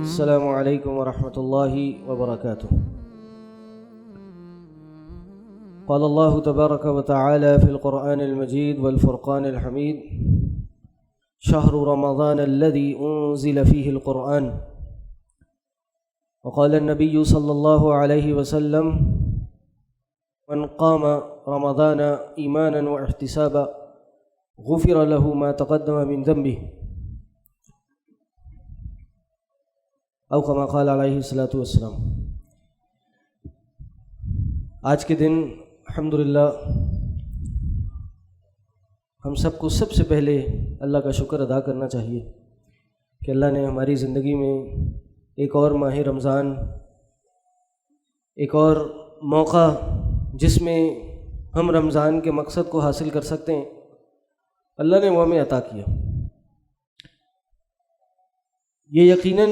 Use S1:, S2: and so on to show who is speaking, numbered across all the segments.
S1: السلام علیکم ورحمۃ اللہ وبرکاتہ۔ قال اللہ تبارک وتعالی فی القرآن المجید والفرقان الحمید شہر رمضان الذی انزل فیہ القرآن، وقال النبی صلی اللہ علیہ وسلم من قام رمضان ایمانا واحتسابا غفر له ما تقدم من ذنبه، او کما قال علیہ الصلوۃ والسلام۔ آج کے دن الحمدللہ ہم سب کو سب سے پہلے اللہ کا شکر ادا کرنا چاہیے کہ اللہ نے ہماری زندگی میں ایک اور ماہ رمضان، ایک اور موقع جس میں ہم رمضان کے مقصد کو حاصل کر سکتے ہیں، اللہ نے وہ ہمیں عطا کیا۔ یہ یقیناً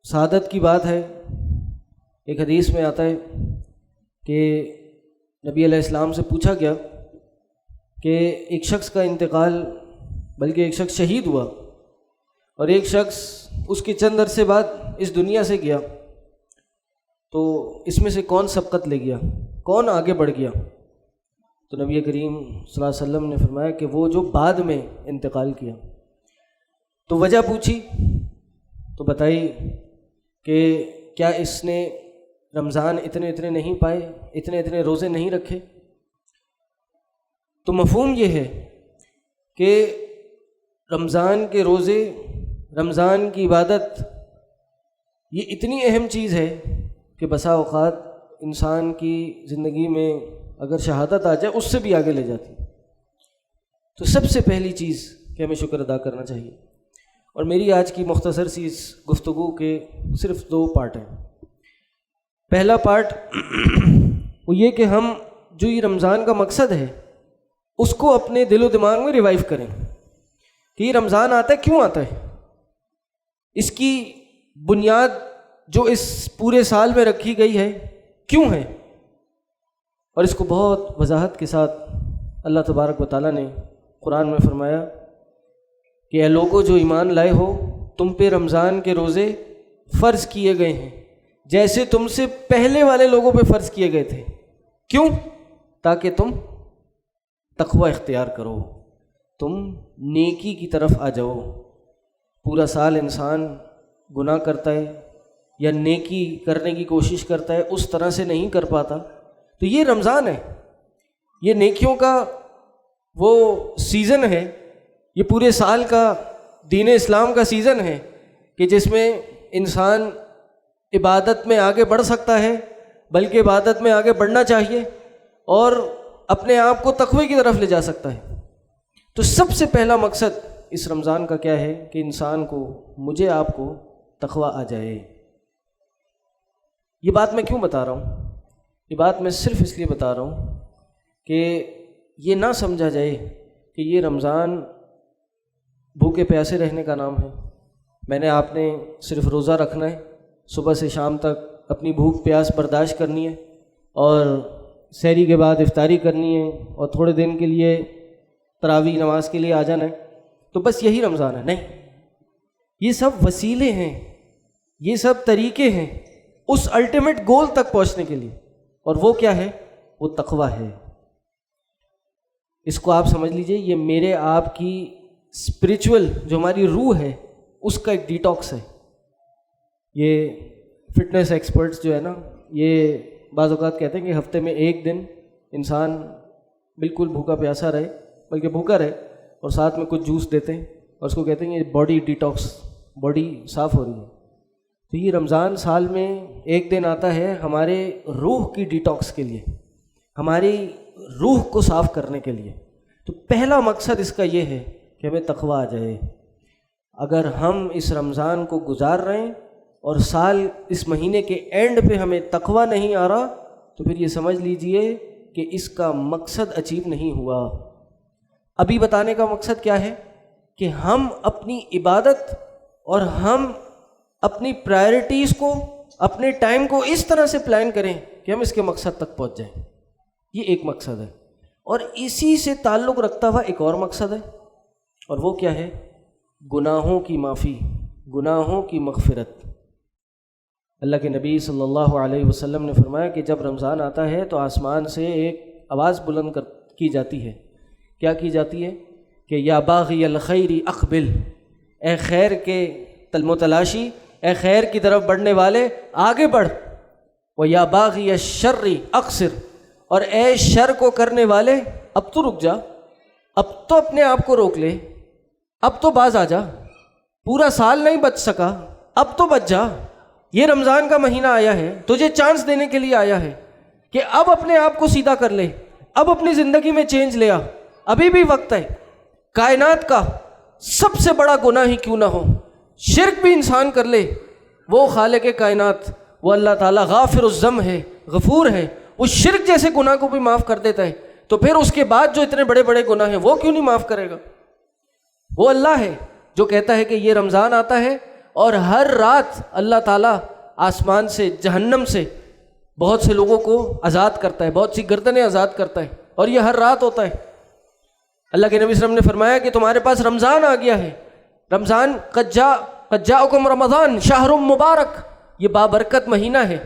S1: سعادت کی بات ہے۔ ایک حدیث میں آتا ہے کہ نبی علیہ السلام سے پوچھا گیا کہ ایک شخص کا انتقال، بلکہ ایک شخص شہید ہوا اور ایک شخص اس کے چند عرصے بعد اس دنیا سے گیا، تو اس میں سے کون سبقت لے گیا، کون آگے بڑھ گیا؟ تو نبی کریم صلی اللہ علیہ وسلم نے فرمایا کہ وہ جو بعد میں انتقال کیا۔ تو وجہ پوچھی تو بتائی کہ کیا اس نے رمضان اتنے نہیں پائے، اتنے روزے نہیں رکھے؟ تو مفہوم یہ ہے کہ رمضان کے روزے، رمضان کی عبادت یہ اتنی اہم چیز ہے کہ بسا اوقات انسان کی زندگی میں اگر شہادت آ جائے اس سے بھی آگے لے جاتی۔ تو سب سے پہلی چیز کہ ہمیں شکر ادا کرنا چاہیے۔ اور میری آج کی مختصر سی اس گفتگو کے صرف 2 پارٹ ہیں۔ پہلا پارٹ وہ یہ کہ ہم جو یہ رمضان کا مقصد ہے اس کو اپنے دل و دماغ میں ریوائیو کریں کہ یہ رمضان آتا ہے، کیوں آتا ہے، اس کی بنیاد جو اس پورے سال میں رکھی گئی ہے کیوں ہے، اور اس کو بہت وضاحت کے ساتھ اللہ تبارک و تعالیٰ نے قرآن میں فرمایا کہ اے لوگو جو ایمان لائے ہو، تم پہ رمضان کے روزے فرض کیے گئے ہیں جیسے تم سے پہلے والے لوگوں پہ فرض کیے گئے تھے۔ کیوں؟ تاکہ تم تقوی اختیار کرو، تم نیکی کی طرف آ جاؤ۔ پورا سال انسان گناہ کرتا ہے یا نیکی کرنے کی کوشش کرتا ہے، اس طرح سے نہیں کر پاتا، تو یہ رمضان ہے، یہ نیکیوں کا وہ سیزن ہے، یہ پورے سال کا دین اسلام کا سیزن ہے کہ جس میں انسان عبادت میں آگے بڑھ سکتا ہے، بلکہ عبادت میں آگے بڑھنا چاہیے اور اپنے آپ کو تقوی کی طرف لے جا سکتا ہے۔ تو سب سے پہلا مقصد اس رمضان کا کیا ہے کہ انسان کو، مجھے آپ کو تقوی آ جائے۔ یہ بات میں کیوں بتا رہا ہوں؟ یہ بات میں صرف اس لیے بتا رہا ہوں کہ یہ نہ سمجھا جائے کہ یہ رمضان بھوکے پیاسے رہنے کا نام ہے، میں نے آپ نے صرف روزہ رکھنا ہے، صبح سے شام تک اپنی بھوک پیاس برداشت کرنی ہے اور سحری کے بعد افطاری کرنی ہے اور تھوڑے دن کے لیے تراویح نماز کے لیے آ جانا ہے، تو بس یہی رمضان ہے۔ نہیں، یہ سب وسیلے ہیں، یہ سب طریقے ہیں اس الٹیمیٹ گول تک پہنچنے کے لیے، اور وہ کیا ہے؟ وہ تقوی ہے۔ اس کو آپ سمجھ لیجئے، یہ میرے آپ کی اسپریچول جو ہماری روح ہے اس کا ایک ڈیٹاکس ہے۔ یہ فٹنس ایکسپرٹس جو ہے نا، یہ بعض اوقات کہتے ہیں کہ ہفتے میں ایک دن انسان بالکل بھوکا پیاسا رہے، بلکہ بھوکا رہے، اور ساتھ میں کچھ جوس دیتے ہیں اور اس کو کہتے ہیں یہ باڈی ڈیٹاکس، باڈی صاف ہو رہی ہے۔ تو یہ رمضان سال میں ایک دن آتا ہے ہمارے روح کی ڈیٹاکس کے لیے، ہماری روح کو صاف کرنے کے لیے۔ تو پہلا مقصد اس کا یہ ہے کہ ہمیں تقوی آ جائے۔ اگر ہم اس رمضان کو گزار رہے ہیں اور سال اس مہینے کے اینڈ پہ ہمیں تقوی نہیں آ رہا، تو پھر یہ سمجھ لیجئے کہ اس کا مقصد اچیو نہیں ہوا۔ ابھی بتانے کا مقصد کیا ہے کہ ہم اپنی عبادت اور ہم اپنی پرائرٹیز کو، اپنے ٹائم کو اس طرح سے پلان کریں کہ ہم اس کے مقصد تک پہنچ جائیں۔ یہ ایک مقصد ہے۔ اور اسی سے تعلق رکھتا ہوا ایک اور مقصد ہے، اور وہ کیا ہے؟ گناہوں کی معافی، گناہوں کی مغفرت۔ اللہ کے نبی صلی اللہ علیہ وسلم نے فرمایا کہ جب رمضان آتا ہے تو آسمان سے ایک آواز بلند کی جاتی ہے۔ کیا کی جاتی ہے؟ کہ یا باغی الخیر اقبل، اے خیر کے متلاشی، اے خیر کی طرف بڑھنے والے آگے بڑھ، و یا باغی الشر اقصر، اور اے شر کو کرنے والے اب تو رک جا، اب تو اپنے آپ کو روک لے، اب تو باز آ جا، پورا سال نہیں بچ سکا، اب تو بچ جا، یہ رمضان کا مہینہ آیا ہے، تجھے چانس دینے کے لیے آیا ہے کہ اب اپنے آپ کو سیدھا کر لے، اب اپنی زندگی میں چینج لے آ، ابھی بھی وقت ہے۔ کائنات کا سب سے بڑا گناہ ہی کیوں نہ ہو، شرک بھی انسان کر لے، وہ خالق کائنات، وہ اللہ تعالیٰ غافر الذنب ہے، غفور ہے، وہ شرک جیسے گناہ کو بھی معاف کر دیتا ہے، تو پھر اس کے بعد جو اتنے بڑے بڑے گناہ ہیں وہ کیوں نہیں معاف کرے گا؟ وہ اللہ ہے جو کہتا ہے کہ یہ رمضان آتا ہے اور ہر رات اللہ تعالیٰ آسمان سے، جہنم سے بہت سے لوگوں کو آزاد کرتا ہے، بہت سی گردنیں آزاد کرتا ہے، اور یہ ہر رات ہوتا ہے۔ اللہ کے نبی صلی اللہ علیہ وسلم نے فرمایا کہ تمہارے پاس رمضان آ گیا ہے، رمضان قد جاءکم رمضان شہر مبارک، یہ بابرکت مہینہ ہے۔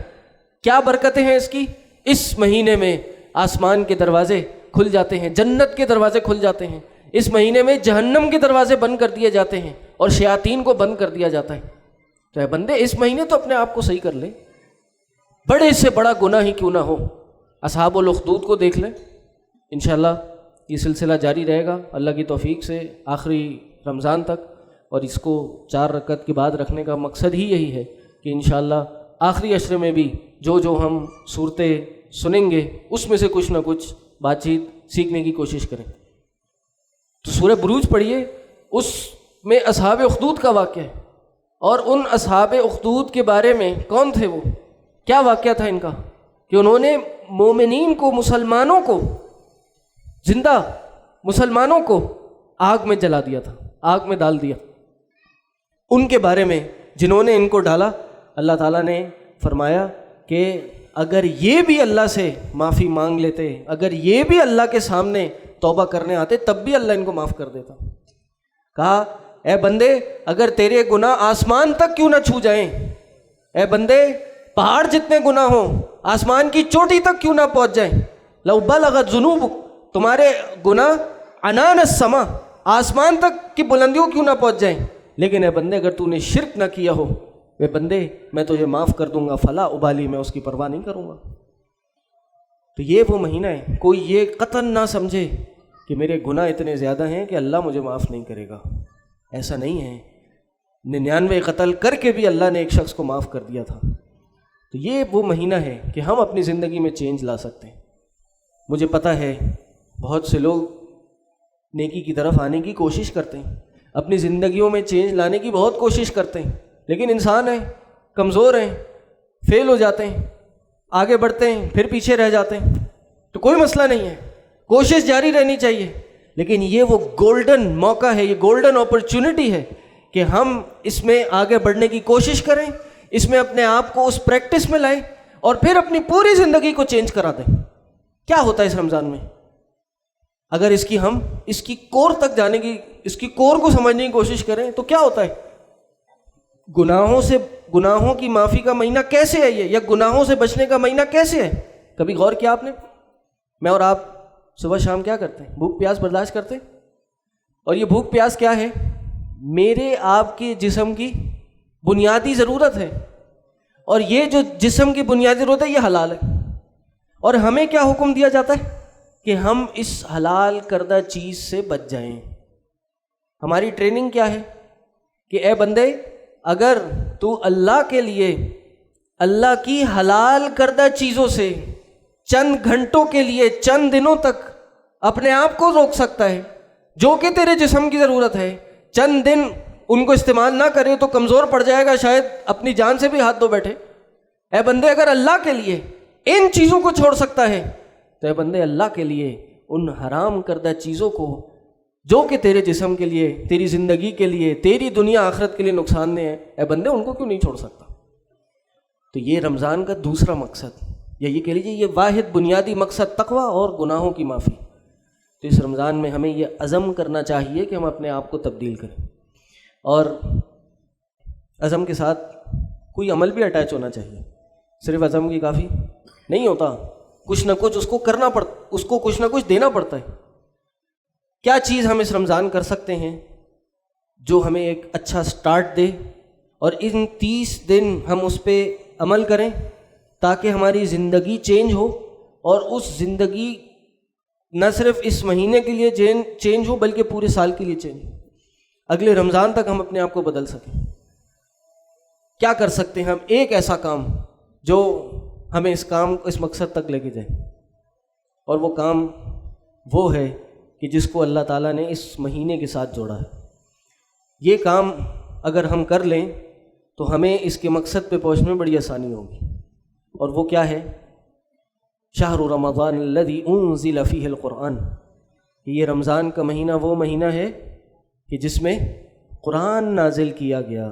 S1: کیا برکتیں ہیں اس کی؟ اس مہینے میں آسمان کے دروازے کھل جاتے ہیں، جنت کے دروازے کھل جاتے ہیں، اس مہینے میں جہنم کے دروازے بند کر دیے جاتے ہیں اور شیاطین کو بند کر دیا جاتا ہے۔ تو اے بندے اس مہینے تو اپنے آپ کو صحیح کر لے، بڑے سے بڑا گناہ ہی کیوں نہ ہو۔ اصحاب الاخدود کو دیکھ لیں، انشاءاللہ یہ سلسلہ جاری رہے گا اللہ کی توفیق سے آخری رمضان تک، اور اس کو 4 رکعت کے بعد رکھنے کا مقصد ہی یہی ہے کہ انشاءاللہ آخری عشرے میں بھی جو ہم صورتیں سنیں گے اس میں سے کچھ نہ کچھ بات چیت سیکھنے کی کوشش کریں۔ تو سورہ بروج پڑھیے، اس میں اصحاب اخدود کا واقعہ ہے، اور ان اصحاب اخدود کے بارے میں کون تھے، وہ کیا واقعہ تھا ان کا، کہ انہوں نے مومنین کو، مسلمانوں کو، زندہ مسلمانوں کو آگ میں جلا دیا تھا، آگ میں ڈال دیا۔ ان کے بارے میں جنہوں نے ان کو ڈالا، اللہ تعالیٰ نے فرمایا کہ اگر یہ بھی اللہ سے معافی مانگ لیتے، اگر یہ بھی اللہ کے سامنے توبہ کرنے آتے، تب بھی اللہ ان کو معاف کر دیتا۔ کہا اے بندے اگر تیرے گناہ آسمان تک کیوں نہ چھو جائیں، اے بندے پہاڑ جتنے گناہ ہوں آسمان کی چوٹی تک کیوں نہ پہنچ جائیں، لو بلغت ذنوبک، تمہارے گناہ عنان السما، آسمان تک کی بلندیوں کیوں نہ پہنچ جائیں، لیکن اے بندے اگر تو نے شرک نہ کیا ہو، اے بندے میں تجھے معاف کر دوں گا، فلا ابالی، میں اس کی پرواہ نہیں کروں گا۔ تو یہ وہ مہینہ ہے، کوئی یہ قطعاً نہ سمجھے کہ میرے گناہ اتنے زیادہ ہیں کہ اللہ مجھے معاف نہیں کرے گا، ایسا نہیں ہے۔ 99 قتل کر کے بھی اللہ نے ایک شخص کو معاف کر دیا تھا۔ تو یہ وہ مہینہ ہے کہ ہم اپنی زندگی میں چینج لا سکتے ہیں۔ مجھے پتہ ہے بہت سے لوگ نیکی کی طرف آنے کی کوشش کرتے ہیں، اپنی زندگیوں میں چینج لانے کی بہت کوشش کرتے ہیں، لیکن انسان ہیں، کمزور ہیں، فیل ہو جاتے ہیں، آگے بڑھتے ہیں پھر پیچھے رہ جاتے ہیں۔ تو کوئی مسئلہ نہیں ہے، کوشش جاری رہنی چاہیے، لیکن یہ وہ گولڈن موقع ہے، یہ گولڈن اپرچونٹی ہے کہ ہم اس میں آگے بڑھنے کی کوشش کریں، اس میں اپنے آپ کو اس پریکٹس میں لائیں اور پھر اپنی پوری زندگی کو چینج کرا دیں۔ کیا ہوتا ہے اس رمضان میں اگر ہم اس کی کور تک جانے کی، اس کی کور کو سمجھنے کی کوشش کریں تو کیا ہوتا ہے؟ گناہوں کی معافی کا مہینہ کیسے ہے یہ، یا گناہوں سے بچنے کا مہینہ کیسے ہے؟ کبھی غور کیا آپ نے؟ میں اور آپ صبح شام کیا کرتے ہیں؟ بھوک پیاس برداشت کرتے ہیں، اور یہ بھوک پیاس کیا ہے؟ میرے آپ کے جسم کی بنیادی ضرورت ہے، اور یہ جو جسم کی بنیادی ضرورت ہے یہ حلال ہے، اور ہمیں کیا حکم دیا جاتا ہے کہ ہم اس حلال کردہ چیز سے بچ جائیں۔ ہماری ٹریننگ کیا ہے کہ اے بندے اگر تو اللہ کے لیے اللہ کی حلال کردہ چیزوں سے چند گھنٹوں کے لیے، چند دنوں تک اپنے آپ کو روک سکتا ہے، جو کہ تیرے جسم کی ضرورت ہے، چند دن ان کو استعمال نہ کرے تو کمزور پڑ جائے گا، شاید اپنی جان سے بھی ہاتھ دھو بیٹھے۔ اے بندے اگر اللہ کے لیے ان چیزوں کو چھوڑ سکتا ہے تو اے بندے اللہ کے لیے ان حرام کردہ چیزوں کو جو کہ تیرے جسم کے لیے، تیری زندگی کے لیے، تیری دنیا آخرت کے لیے نقصان دہ ہیں، اے بندے ان کو کیوں نہیں چھوڑ سکتا؟ تو یہ رمضان کا دوسرا مقصد، یا یہ کہہ لیجیے یہ واحد بنیادی مقصد، تقویٰ اور گناہوں کی معافی۔ تو اس رمضان میں ہمیں یہ عزم کرنا چاہیے کہ ہم اپنے آپ کو تبدیل کریں، اور عزم کے ساتھ کوئی عمل بھی اٹیچ ہونا چاہیے، صرف عزم کی کافی نہیں ہوتا، کچھ نہ کچھ اس کو کرنا پڑتا، اس کو کچھ نہ کچھ دینا پڑتا ہے۔ کیا چیز ہم اس رمضان کر سکتے ہیں جو ہمیں ایک اچھا سٹارٹ دے، اور ان 30 دن ہم اس پہ عمل کریں تاکہ ہماری زندگی چینج ہو، اور اس زندگی نہ صرف اس مہینے کے لیے چینج ہو بلکہ پورے سال کے لیے چینج ہو، اگلے رمضان تک ہم اپنے آپ کو بدل سکیں۔ کیا کر سکتے ہیں ہم ایک ایسا کام جو ہمیں اس مقصد تک لے کے جائے، اور وہ کام وہ ہے کہ جس کو اللہ تعالیٰ نے اس مہینے کے ساتھ جوڑا ہے۔ یہ کام اگر ہم کر لیں تو ہمیں اس کے مقصد پہ پہنچنے میں بڑی آسانی ہوگی، اور وہ کیا ہے؟ شہر رمضان الذی انزل فیہ القرآن، کہ یہ رمضان کا مہینہ وہ مہینہ ہے کہ جس میں قرآن نازل کیا گیا۔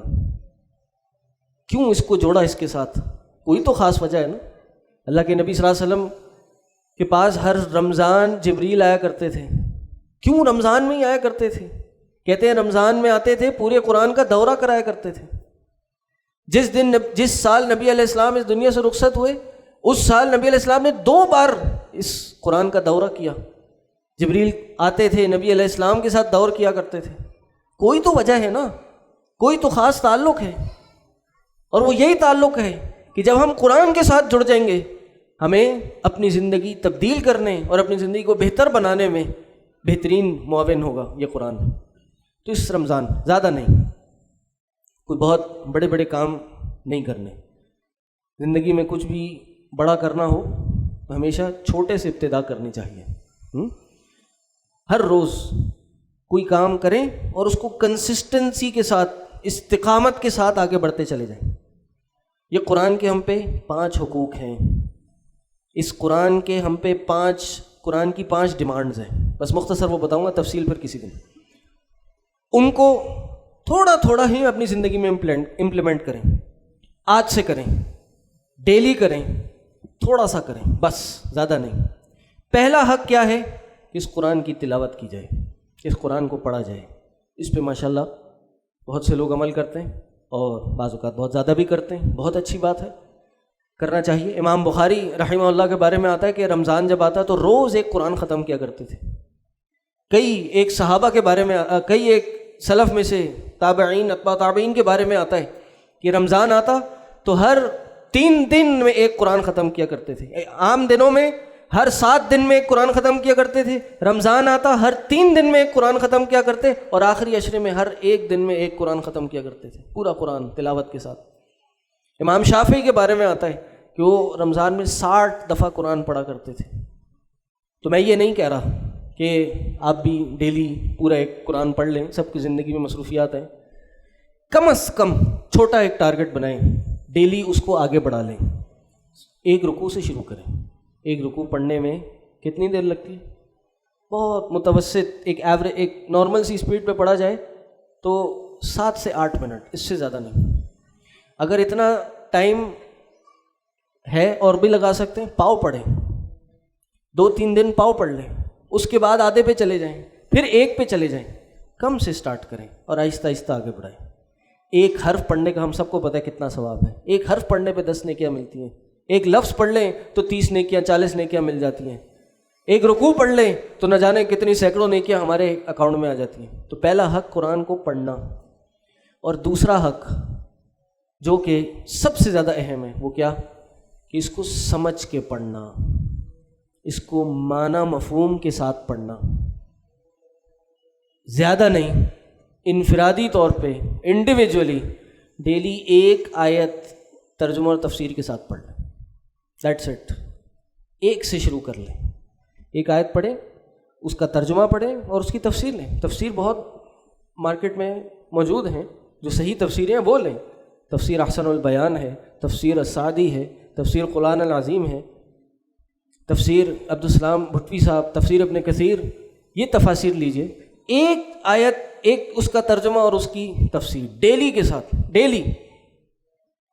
S1: کیوں اس کو جوڑا اس کے ساتھ؟ کوئی تو خاص وجہ ہے نا۔ اللہ کے نبی صلی اللہ علیہ وسلم کے پاس ہر رمضان جبریل آیا کرتے تھے۔ کیوں رمضان میں ہی آیا کرتے تھے؟ کہتے ہیں رمضان میں آتے تھے، پورے قرآن کا دورہ کرایا کرتے تھے۔ جس سال نبی علیہ السلام اس دنیا سے رخصت ہوئے، اس سال نبی علیہ السلام نے 2 بار اس قرآن کا دورہ کیا۔ جبریل آتے تھے، نبی علیہ السلام کے ساتھ دور کیا کرتے تھے۔ کوئی تو وجہ ہے نا، کوئی تو خاص تعلق ہے، اور وہ یہی تعلق ہے کہ جب ہم قرآن کے ساتھ جڑ جائیں گے، ہمیں اپنی زندگی تبدیل کرنے اور اپنی زندگی کو بہتر بنانے میں بہترین معاون ہوگا یہ قرآن۔ تو اس رمضان زیادہ نہیں، کوئی بہت بڑے بڑے کام نہیں کرنے۔ زندگی میں کچھ بھی بڑا کرنا ہو تو ہمیشہ چھوٹے سے ابتدا کرنی چاہیے۔ ہر روز کوئی کام کریں اور اس کو کنسسٹنسی کے ساتھ، استقامت کے ساتھ آگے بڑھتے چلے جائیں۔ یہ قرآن کے ہم پہ 5 حقوق ہیں، اس قرآن کے ہم پہ قرآن کی 5 ڈیمانڈز ہیں، بس مختصر وہ بتاؤں گا، تفصیل پھر کسی دن۔ ان کو تھوڑا تھوڑا ہی اپنی زندگی میں امپلیمنٹ کریں، آج سے کریں، ڈیلی کریں، تھوڑا سا کریں، بس زیادہ نہیں۔ پہلا حق کیا ہے؟ کہ اس قرآن کی تلاوت کی جائے، اس قرآن کو پڑھا جائے۔ اس پہ ماشاءاللہ بہت سے لوگ عمل کرتے ہیں، اور بعض اوقات بہت زیادہ بھی کرتے ہیں، بہت اچھی بات ہے، کرنا چاہیے۔ امام بخاری رحمہ اللہ کے بارے میں آتا ہے کہ رمضان جب آتا تو روز ایک قرآن ختم کیا کرتے تھے۔ ایک صحابہ کے بارے میں، ایک سلف میں سے تابعین، اتباع تابعین کے بارے میں آتا ہے کہ رمضان آتا تو ہر 3 دن میں ایک قرآن ختم کیا کرتے تھے۔ عام دنوں میں ہر 7 دن میں ایک قرآن ختم کیا کرتے تھے، رمضان آتا ہر 3 دن میں ایک قرآن ختم کیا کرتے، اور آخری عشرے میں ہر 1 دن میں ایک قرآن ختم کیا کرتے تھے، پورا قرآن تلاوت کے ساتھ۔ امام شافعی کے بارے میں آتا ہے کہ وہ رمضان میں 60 دفعہ قرآن پڑھا کرتے تھے۔ تو میں یہ نہیں کہہ رہا کہ آپ بھی ڈیلی پورا ایک قرآن پڑھ لیں، سب کی زندگی میں مصروفیات ہیں، کم از کم چھوٹا ایک ٹارگٹ بنائیں، ڈیلی اس کو آگے بڑھا لیں۔ ایک رکوع سے شروع کریں۔ ایک رکوع پڑھنے میں کتنی دیر لگتی ہے؟ بہت متوسط، ایک نارمل سی اسپیڈ پہ پڑھا جائے تو 7 سے 8 منٹ، اس سے زیادہ نہیں۔ اگر اتنا ٹائم ہے اور بھی لگا سکتے ہیں، پاؤ پڑھیں، 2-3 دن پاؤ پڑھ لیں، اس کے بعد آدھے پہ چلے جائیں، پھر 1 پہ چلے جائیں، کم سے سٹارٹ کریں اور آہستہ آہستہ آگے بڑھائیں۔ ایک حرف پڑھنے کا ہم سب کو پتہ ہے کتنا ثواب ہے، ایک حرف پڑھنے پہ 10 نیکیاں ملتی ہیں، ایک لفظ پڑھ لیں تو 30 نیکیاں 40 نیکیاں مل جاتی ہیں، ایک رکوع پڑھ لیں تو نہ جانے کتنی سینکڑوں نیکیاں ہمارے اکاؤنٹ میں آ جاتی ہیں۔ تو پہلا حق قرآن کو پڑھنا، اور دوسرا حق جو کہ سب سے زیادہ اہم ہے وہ کیا؟ کہ اس کو سمجھ کے پڑھنا، اس کو معنی مفہوم کے ساتھ پڑھنا، زیادہ نہیں، انفرادی طور پہ انڈیویجولی ڈیلی 1 آیت ترجمہ اور تفسیر کے ساتھ پڑھ لیں، دیٹس اٹ۔ 1 سے شروع کر لیں، 1 آیت پڑھیں، اس کا ترجمہ پڑھیں اور اس کی تفسیر لیں۔ تفسیر بہت مارکیٹ میں موجود ہیں، جو صحیح تفسیریں ہیں وہ لیں۔ تفسیر احسن البیان ہے، تفسیر السعدی ہے، تفسیر قرآن العظیم ہے، تفسیر عبدالسلام بھٹوی صاحب، تفسیر ابن کثیر، یہ تفاسیر لیجئے، 1 آیت، ایک اس کا ترجمہ اور اس کی تفسیر ڈیلی کے ساتھ، ڈیلی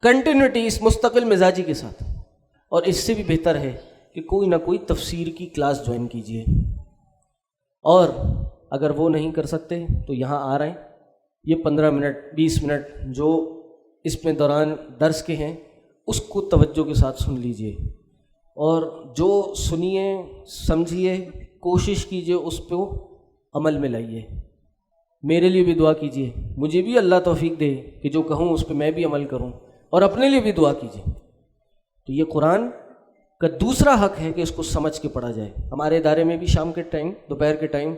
S1: کنٹینیوٹی، اس مستقل مزاجی کے ساتھ۔ اور اس سے بھی بہتر ہے کہ کوئی نہ کوئی تفسیر کی کلاس جوائن کیجئے، اور اگر وہ نہیں کر سکتے تو یہاں آ رہے ہیں، یہ 15 منٹ 20 منٹ جو اس میں دوران درس کے ہیں اس کو توجہ کے ساتھ سن لیجئے، اور جو سنیے سمجھیے کوشش کیجئے اس پہ عمل میں لائیے۔ میرے لیے بھی دعا کیجئے، مجھے بھی اللہ توفیق دے کہ جو کہوں اس پہ میں بھی عمل کروں، اور اپنے لیے بھی دعا کیجئے۔ تو یہ قرآن کا دوسرا حق ہے کہ اس کو سمجھ کے پڑھا جائے۔ ہمارے ادارے میں بھی شام کے ٹائم، دوپہر کے ٹائم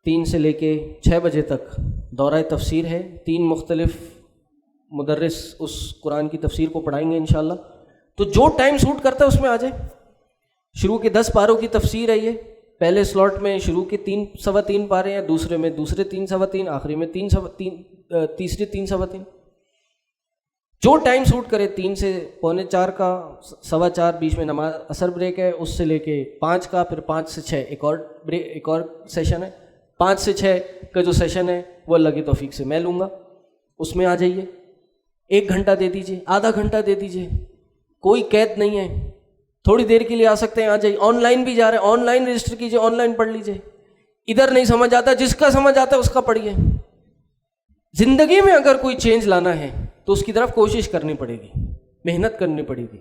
S1: 3 سے لے کے 6 بجے تک دورہ تفسیر ہے۔ 3 مختلف مدرس اس قرآن کی تفسیر کو پڑھائیں گے انشاءاللہ۔ تو جو ٹائم سوٹ کرتا ہے اس میں آ جائے۔ شروع کے 10 پاروں کی تفسیر ہے یہ، پہلے سلاٹ میں شروع کے 3 سوا 3 پارے ہیں، دوسرے میں دوسرے 3 سوا 3، آخری میں 3 سوا 3، تیسرے 3 سوا 3۔ جو ٹائم سوٹ کرے، 3 سے پونے 4 کا، سوا 4 بیچ میں نماز عصر بریک ہے، اس سے لے کے 5 کا، پھر 5 سے 6 ایک اور سیشن ہے، 5 سے 6 کا جو سیشن ہے وہ اللہ کی توفیق سے میں لوں گا، اس میں آ جائیے۔ 1 گھنٹہ دے دیجیے، آدھا گھنٹہ دے دیجیے، کوئی قید نہیں ہے، تھوڑی دیر کے لیے آ سکتے ہیں، آ جائیے۔ آن لائن بھی جا رہے ہیں، آن لائن رجسٹر کیجیے، آن لائن پڑھ لیجیے۔ ادھر نہیں سمجھ آتا، جس کا سمجھ آتا ہے اس کا پڑھیے۔ زندگی میں اگر کوئی چینج لانا ہے تو اس کی طرف کوشش کرنی پڑے گی، محنت کرنی پڑے گی۔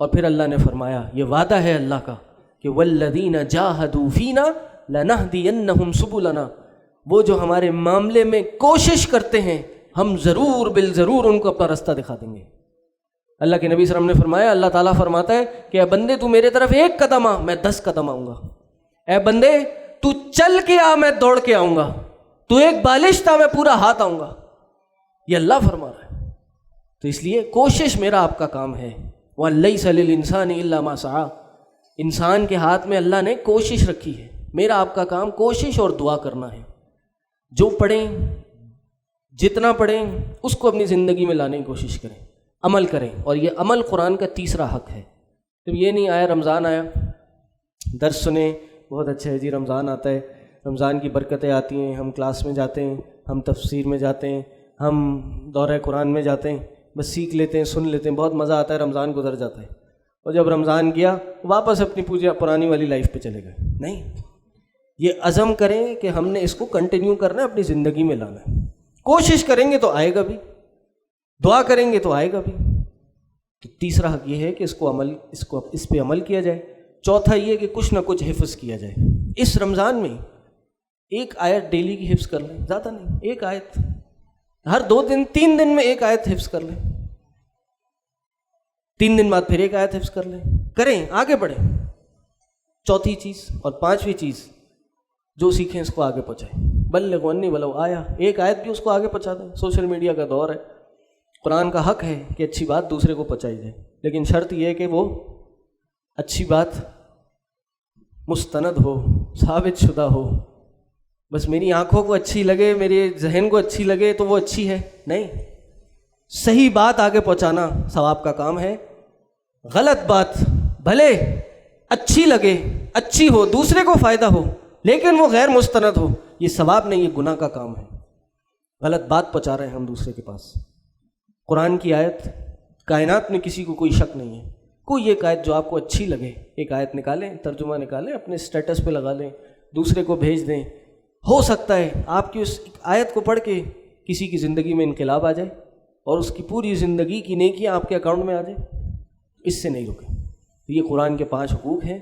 S1: اور پھر اللہ نے فرمایا، یہ وعدہ ہے اللہ کا کہ والذین جاہدوا فینا لنہدینہم سبلنا، وہ جو ہمارے معاملے میں کوشش کرتے ہیں ہم ضرور بالضرور ان کو اپنا راستہ دکھا دیں گے۔ اللہ کے نبی صلی اللہ علیہ وسلم نے فرمایا، اللہ تعالیٰ فرماتا ہے کہ اے بندے تو میرے طرف 1 قدم آ، میں 10 قدم آؤں گا۔ اے بندے تو چل کے آ، میں دوڑ کے آؤں گا۔ تو 1 بالش تھا، میں پورا ہاتھ آؤں گا۔ یہ اللہ فرما رہا ہے۔ تو اس لیے کوشش میرا آپ کا کام ہے۔ وَلَيْسَ لِلْإِنسَانِ إِلَّا مَا سَعَىٰ، انسان کے ہاتھ میں اللہ نے کوشش رکھی ہے۔ میرا آپ کا کام کوشش اور دعا کرنا ہے۔ جو پڑھیں، جتنا پڑھیں اس کو اپنی زندگی میں لانے کی کوشش کریں، عمل کریں۔ اور یہ عمل قرآن کا تیسرا حق ہے۔ جب یہ نہیں آیا، رمضان آیا، درس سنیں، بہت اچھا ہے جی، رمضان آتا ہے، رمضان کی برکتیں آتی ہیں، ہم کلاس میں جاتے ہیں، ہم تفسیر میں جاتے ہیں، ہم دورہ قرآن میں جاتے ہیں، بس سیکھ لیتے ہیں، سن لیتے ہیں، بہت مزہ آتا ہے، رمضان گزر جاتا ہے، اور جب رمضان گیا واپس اپنی پرانی والی لائف پہ چلے گئے۔ نہیں، یہ عزم کریں کہ ہم نے اس کو کنٹینیو کرنا ہے، اپنی زندگی میں لانا ہے۔ کوشش کریں گے تو آئے گا بھی، دعا کریں گے تو آئے گا بھی۔ تو تیسرا حق یہ ہے کہ اس پہ عمل کیا جائے۔ چوتھا یہ کہ کچھ نہ کچھ حفظ کیا جائے۔ اس رمضان میں 1 آیت ڈیلی کی حفظ کر لیں، زیادہ نہیں، 1 آیت ہر 2 دن، 3 دن میں 1 آیت حفظ کر لیں، 3 دن بعد پھر 1 آیت حفظ کر لیں، کریں، آگے بڑھیں۔ چوتھی چیز اور 5ویں چیز، جو سیکھیں اس کو آگے پہنچائیں۔ بلغ عنی ولو آیا، 1 آیت بھی اس کو آگے پہنچا دیں۔ سوشل میڈیا کا دور ہے، قرآن کا حق ہے کہ اچھی بات دوسرے کو پہنچائی جائے، لیکن شرط یہ ہے کہ وہ اچھی بات مستند ہو، ثابت شدہ ہو۔ بس میری آنکھوں کو اچھی لگے، میرے ذہن کو اچھی لگے تو وہ اچھی ہے، نہیں، صحیح بات آگے پہنچانا ثواب کا کام ہے۔ غلط بات بھلے اچھی لگے، اچھی ہو، دوسرے کو فائدہ ہو، لیکن وہ غیر مستند ہو، یہ ثواب نہیں، یہ گناہ کا کام ہے۔ غلط بات پہنچا رہے ہیں ہم دوسرے کے پاس۔ قرآن کی آیت، کائنات میں کسی کو کوئی شک نہیں ہے، کوئی ایک آیت جو آپ کو اچھی لگے، 1 آیت نکالیں، ترجمہ نکالیں، اپنے اسٹیٹس پہ لگا لیں، دوسرے کو بھیج دیں۔ ہو سکتا ہے آپ کی اس آیت کو پڑھ کے کسی کی زندگی میں انقلاب آ جائے اور اس کی پوری زندگی کی نیکیاں آپ کے اکاؤنٹ میں آ جائیں۔ اس سے نہیں رکیں۔ یہ قرآن کے 5 حقوق ہیں۔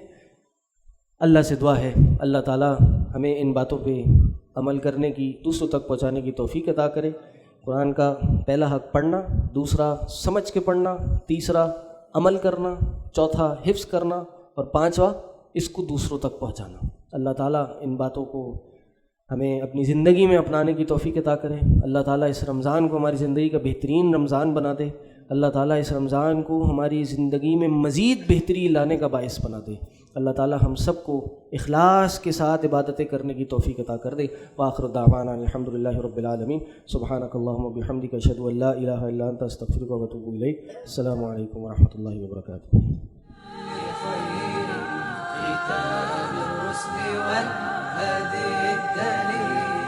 S1: اللہ سے دعا ہے اللہ تعالیٰ ہمیں ان باتوں پہ عمل کرنے کی، دوسروں تک پہنچانے کی توفیق عطا کرے۔ قرآن کا پہلا حق پڑھنا، دوسرا سمجھ کے پڑھنا، تیسرا عمل کرنا، چوتھا حفظ کرنا، اور 5واں اس کو دوسروں تک پہنچانا۔ اللہ تعالیٰ ان باتوں کو ہمیں اپنی زندگی میں اپنانے کی توفیق عطا کرے۔ اللہ تعالیٰ اس رمضان کو ہماری زندگی کا بہترین رمضان بنا دے۔ اللہ تعالیٰ اس رمضان کو ہماری زندگی میں مزید بہتری لانے کا باعث بنا دے۔ اللہ تعالیٰ ہم سب کو اخلاص کے ساتھ عبادتیں کرنے کی توفیق عطا کر دے۔ وآخر دعوانا الحمدللہ رب العالمین۔ سبحانک اللہم و بحمدک، اشہد ان لا الہ الا انت، استغفرک و اتوب الیک۔ السلام علیکم ورحمۃ اللہ وبرکاتہ۔
S2: كتاب الرسل والهدي الدليل